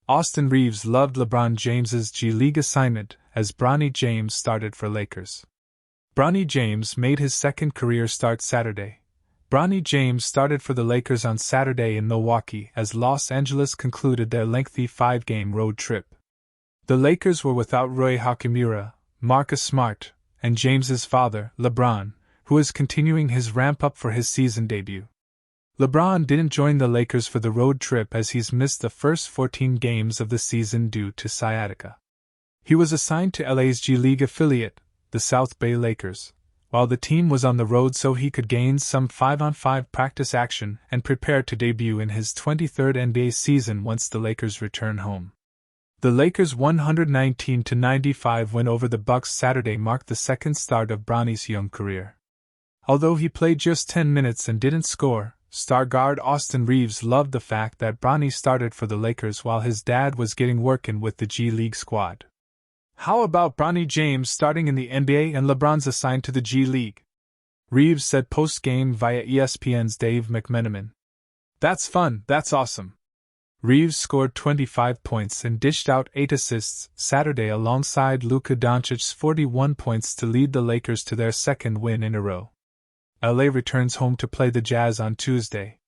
Austin Reaves loved LeBron James's G League assignment as Bronny James started for Lakers. Bronny James made his second career start Saturday. Bronny James started for the Lakers on Saturday in Milwaukee as Los Angeles concluded their lengthy 5-game road trip. The Lakers were without Rui Hachimura, Marcus Smart, and James's father, LeBron, who is continuing his ramp-up for his season debut. LeBron didn't join the Lakers for the road trip as he's missed the first 14 games of the season due to sciatica. He was assigned to LA's G League affiliate, the South Bay Lakers, while the team was on the road so he could gain some 5-on-5 practice action and prepare to debut in his 23rd NBA season once the Lakers return home. The Lakers' 119-95 win over the Bucks Saturday marked the second start of Bronny's young career. Although he played just 10 minutes and didn't score, star guard Austin Reaves loved the fact that Bronny started for the Lakers while his dad was getting work in with the G League squad. "How about Bronny James starting in the NBA and LeBron's assigned to the G League?" Reaves said post-game via ESPN's Dave McMenamin. "That's fun, that's awesome." Reaves scored 25 points and dished out 8 assists Saturday alongside Luka Doncic's 41 points to lead the Lakers to their second win in a row. LA returns home to play the Jazz on Tuesday.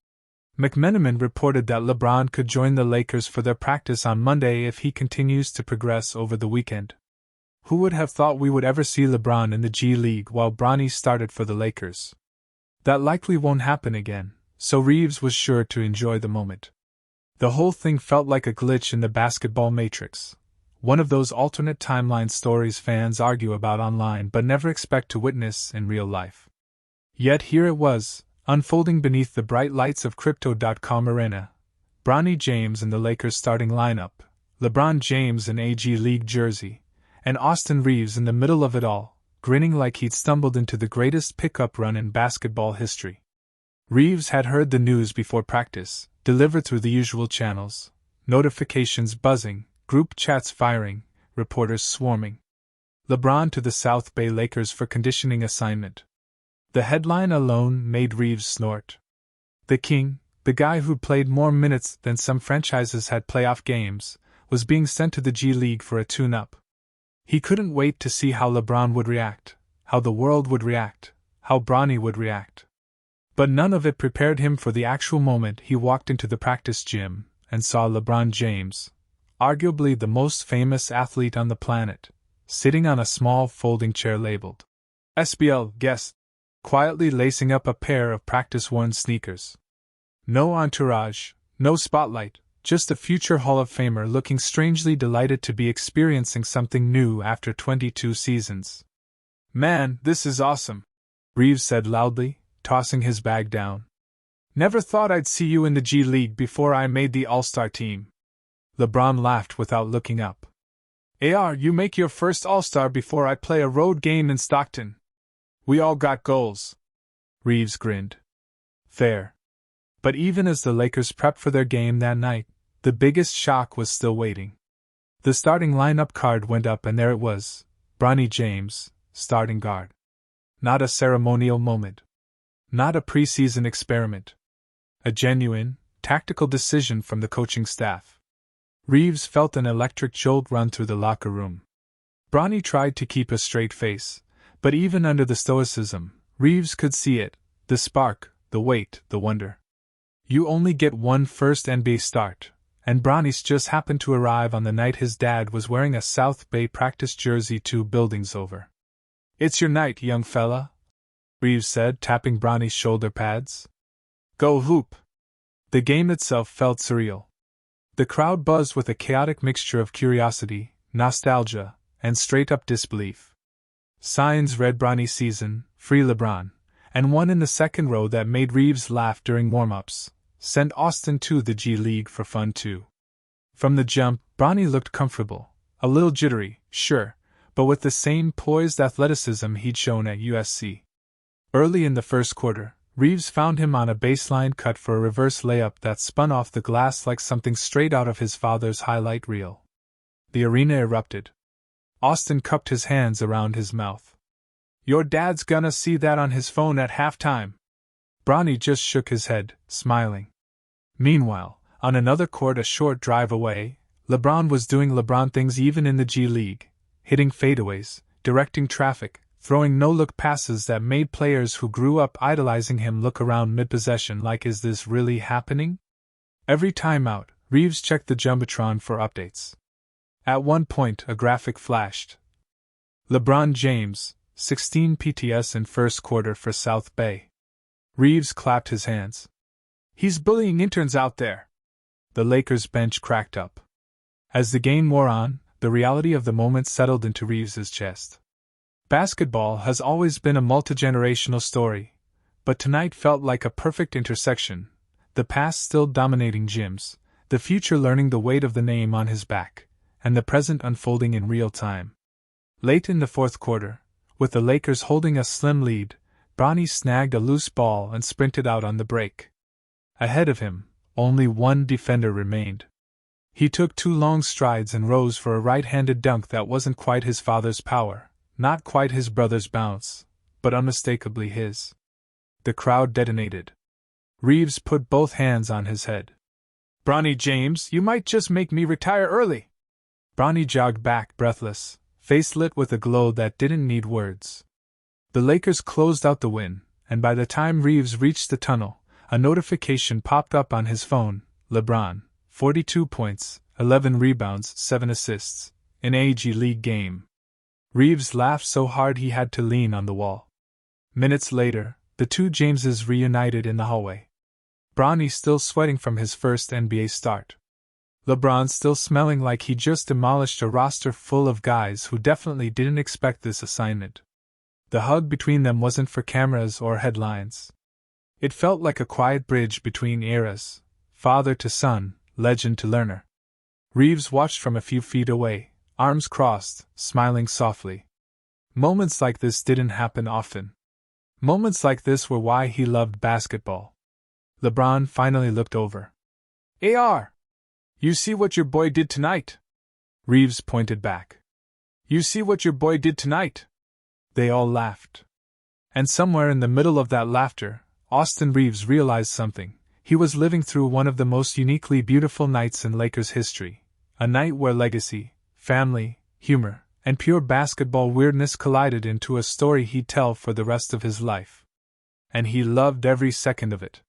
McMenamin reported that LeBron could join the Lakers for their practice on Monday if he continues to progress over the weekend. Who would have thought we would ever see LeBron in the G League while Bronny started for the Lakers? That likely won't happen again, so Reaves was sure to enjoy the moment. The whole thing felt like a glitch in the basketball matrix, one of those alternate timeline stories fans argue about online but never expect to witness in real life. Yet here it was, unfolding beneath the bright lights of Crypto.com Arena. Bronny James in the Lakers starting lineup, LeBron James in a G League jersey, and Austin Reaves in the middle of it all, grinning like he'd stumbled into the greatest pickup run in basketball history. Reaves had heard the news before practice, delivered through the usual channels, notifications buzzing, group chats firing, reporters swarming. LeBron to the South Bay Lakers for conditioning assignment. The headline alone made Reaves snort. The king, the guy who'd played more minutes than some franchises had playoff games, was being sent to the G League for a tune-up. He couldn't wait to see how LeBron would react, how the world would react, how Bronny would react. But none of it prepared him for the actual moment he walked into the practice gym and saw LeBron James, arguably the most famous athlete on the planet, sitting on a small folding chair labeled SBL Guest, quietly lacing up a pair of practice-worn sneakers. No entourage, no spotlight, just a future Hall of Famer looking strangely delighted to be experiencing something new after 22 seasons. "Man, this is awesome," Reaves said loudly, tossing his bag down. "Never thought I'd see you in the G League before I made the All-Star team." LeBron laughed without looking up. "AR, you make your first All-Star before I play a road game in Stockton. We all got goals." Reaves grinned. Fair. But even as the Lakers prepped for their game that night, the biggest shock was still waiting. The starting lineup card went up and there it was, Bronny James, starting guard. Not a ceremonial moment. Not a preseason experiment. A genuine, tactical decision from the coaching staff. Reaves felt an electric jolt run through the locker room. Bronny tried to keep a straight face, but even under the stoicism, Reaves could see it, the spark, the weight, the wonder. You only get one first NBA start, and Bronny's just happened to arrive on the night his dad was wearing a South Bay practice jersey 2 buildings over. "It's your night, young fella," Reaves said, tapping Bronny's shoulder pads. "Go hoop." The game itself felt surreal. The crowd buzzed with a chaotic mixture of curiosity, nostalgia, and straight-up disbelief. Signs read Bronny season, free LeBron, and one in the second row that made Reaves laugh during warm-ups, send Austin to the G League for fun too. From the jump, Bronny looked comfortable, a little jittery, sure, but with the same poised athleticism he'd shown at USC. Early in the first quarter, Reaves found him on a baseline cut for a reverse layup that spun off the glass like something straight out of his father's highlight reel. The arena erupted. Austin cupped his hands around his mouth. "Your dad's gonna see that on his phone at halftime." Bronny just shook his head, smiling. Meanwhile, on another court a short drive away, LeBron was doing LeBron things even in the G League, hitting fadeaways, directing traffic, throwing no-look passes that made players who grew up idolizing him look around mid-possession like, is this really happening? Every timeout, Reaves checked the Jumbotron for updates. At one point, a graphic flashed. LeBron James, 16 PTS in first quarter for South Bay. Reaves clapped his hands. He's bullying interns out there. The Lakers bench cracked up. As the game wore on, the reality of the moment settled into Reeves's chest. Basketball has always been a multi-generational story, but tonight felt like a perfect intersection, the past still dominating gyms, the future learning the weight of the name on his back, and the present unfolding in real time. Late in the fourth quarter, with the Lakers holding a slim lead, Bronny snagged a loose ball and sprinted out on the break. Ahead of him, only one defender remained. He took 2 long strides and rose for a right-handed dunk that wasn't quite his father's power, not quite his brother's bounce, but unmistakably his. The crowd detonated. Reaves put both hands on his head. "Bronny James, you might just make me retire early." Bronny jogged back, breathless, face lit with a glow that didn't need words. The Lakers closed out the win, and by the time Reaves reached the tunnel, a notification popped up on his phone. LeBron, 42 points, 11 rebounds, 7 assists, in a G League game. Reaves laughed so hard he had to lean on the wall. Minutes later, the two Jameses reunited in the hallway. Bronny still sweating from his first NBA start. LeBron still smelling like he just demolished a roster full of guys who definitely didn't expect this assignment. The hug between them wasn't for cameras or headlines. It felt like a quiet bridge between eras, father to son, legend to learner. Reaves watched from a few feet away, arms crossed, smiling softly. Moments like this didn't happen often. Moments like this were why he loved basketball. LeBron finally looked over. "AR! You see what your boy did tonight?" Reaves pointed back. "You see what your boy did tonight?" They all laughed. And somewhere in the middle of that laughter, Austin Reaves realized something. He was living through one of the most uniquely beautiful nights in Lakers history. A night where legacy, family, humor, and pure basketball weirdness collided into a story he'd tell for the rest of his life. And he loved every second of it.